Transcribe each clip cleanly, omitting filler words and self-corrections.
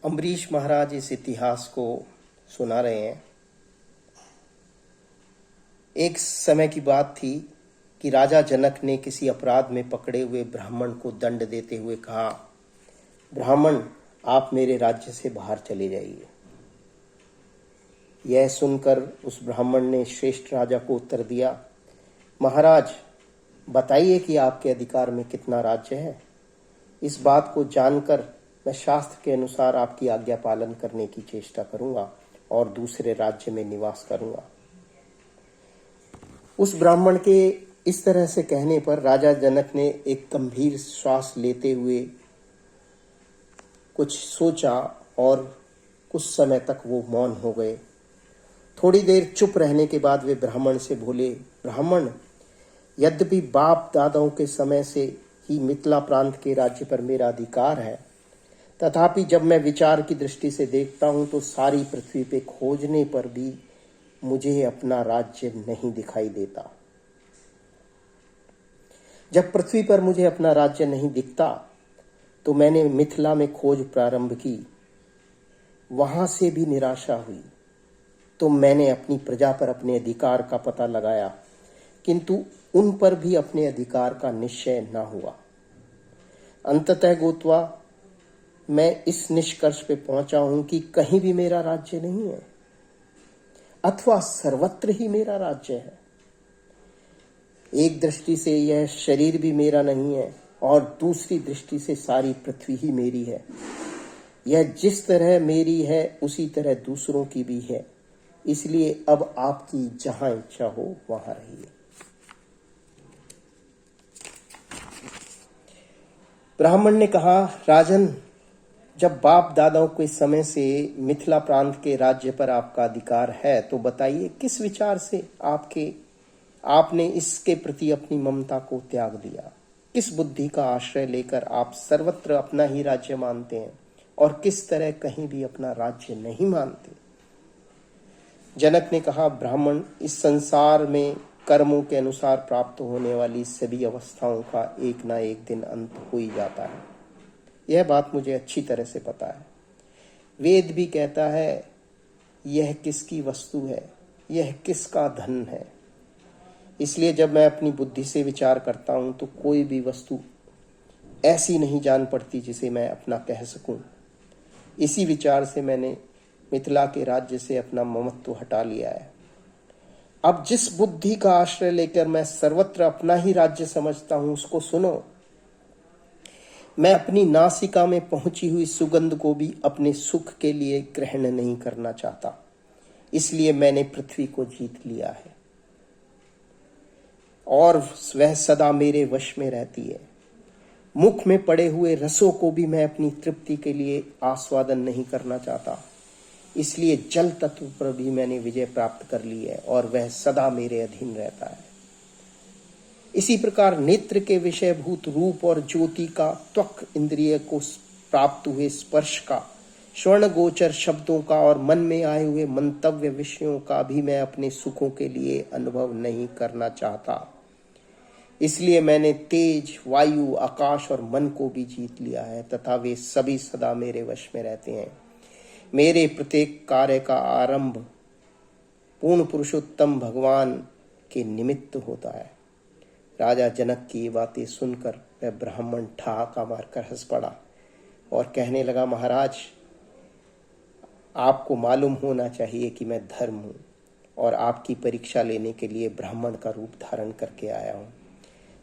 अम्बरीश महाराज इस इतिहास को सुना रहे हैं। एक समय की बात थी कि राजा जनक ने किसी अपराध में पकड़े हुए ब्राह्मण को दंड देते हुए कहा, ब्राह्मण, आप मेरे राज्य से बाहर चले जाइए। यह सुनकर उस ब्राह्मण ने श्रेष्ठ राजा को उत्तर दिया, महाराज, बताइए कि आपके अधिकार में कितना राज्य है। इस बात को जानकर मैं शास्त्र के अनुसार आपकी आज्ञा पालन करने की चेष्टा करूंगा और दूसरे राज्य में निवास करूंगा। उस ब्राह्मण के इस तरह से कहने पर राजा जनक ने एक गंभीर श्वास लेते हुए कुछ सोचा और कुछ समय तक वो मौन हो गए। थोड़ी देर चुप रहने के बाद वे ब्राह्मण से बोले, ब्राह्मण, यद्यपि बाप दादाओं के समय से ही मिथिला प्रांत के राज्य पर मेरा अधिकार है, तथापि जब मैं विचार की दृष्टि से देखता हूं तो सारी पृथ्वी पे खोजने पर भी मुझे अपना राज्य नहीं दिखाई देता। जब पृथ्वी पर मुझे अपना राज्य नहीं दिखता तो मैंने मिथिला में खोज प्रारंभ की। वहां से भी निराशा हुई तो मैंने अपनी प्रजा पर अपने अधिकार का पता लगाया, किंतु उन पर भी अपने अधिकार का निश्चय न हुआ। अंततः गोत्वा मैं इस निष्कर्ष पे पहुंचा हूं कि कहीं भी मेरा राज्य नहीं है अथवा सर्वत्र ही मेरा राज्य है। एक दृष्टि से यह शरीर भी मेरा नहीं है और दूसरी दृष्टि से सारी पृथ्वी ही मेरी है। यह जिस तरह मेरी है उसी तरह दूसरों की भी है। इसलिए अब आपकी जहां इच्छा हो वहां रहिए। ब्राह्मण ने कहा, राजन, जब बाप दादाओं के समय से मिथिला प्रांत के राज्य पर आपका अधिकार है तो बताइए किस विचार से आपने इसके प्रति अपनी ममता को त्याग दिया। किस बुद्धि का आश्रय लेकर आप सर्वत्र अपना ही राज्य मानते हैं और किस तरह कहीं भी अपना राज्य नहीं मानते। जनक ने कहा, ब्राह्मण, इस संसार में कर्मों के अनुसार प्राप्त होने वाली सभी अवस्थाओं का एक ना एक दिन अंत हो ही जाता है। यह बात मुझे अच्छी तरह से पता है। वेद भी कहता है, यह किसकी वस्तु है, यह किसका धन है। इसलिए जब मैं अपनी बुद्धि से विचार करता हूं तो कोई भी वस्तु ऐसी नहीं जान पड़ती जिसे मैं अपना कह सकूं। इसी विचार से मैंने मिथिला के राज्य से अपना ममत्व हटा लिया है। अब जिस बुद्धि का आश्रय लेकर मैं सर्वत्र अपना ही राज्य समझता हूं उसको सुनो। मैं अपनी नासिका में पहुंची हुई सुगंध को भी अपने सुख के लिए ग्रहण नहीं करना चाहता। इसलिए मैंने पृथ्वी को जीत लिया है और वह सदा मेरे वश में रहती है। मुख में पड़े हुए रसों को भी मैं अपनी तृप्ति के लिए आस्वादन नहीं करना चाहता। इसलिए जल तत्व पर भी मैंने विजय प्राप्त कर ली है और वह सदा मेरे अधीन रहता है। इसी प्रकार नेत्र के विषयभूत रूप और ज्योति का, त्वक इंद्रिय को प्राप्त हुए स्पर्श का, स्वर्ण गोचर शब्दों का और मन में आए हुए मंतव्य विषयों का भी मैं अपने सुखों के लिए अनुभव नहीं करना चाहता। इसलिए मैंने तेज, वायु, आकाश और मन को भी जीत लिया है तथा वे सभी सदा मेरे वश में रहते हैं। मेरे प्रत्येक कार्य का आरंभ पूर्ण पुरुषोत्तम भगवान के निमित्त होता है। राजा जनक की ये बातें सुनकर वह ब्राह्मण ठहाका मारकर हंस पड़ा और कहने लगा, महाराज, आपको मालूम होना चाहिए कि मैं धर्म हूँ और आपकी परीक्षा लेने के लिए ब्राह्मण का रूप धारण करके आया हूँ।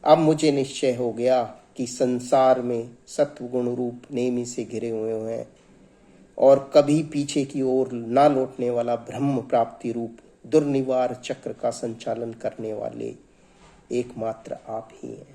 अब मुझे निश्चय हो गया कि संसार में सत्व गुण रूप नेमी से घिरे हुए हैं और कभी पीछे की ओर ना लौटने वाला ब्रह्म प्राप्ति रूप दुर्निवार चक्र का संचालन करने वाले एकमात्र आप ही हैं।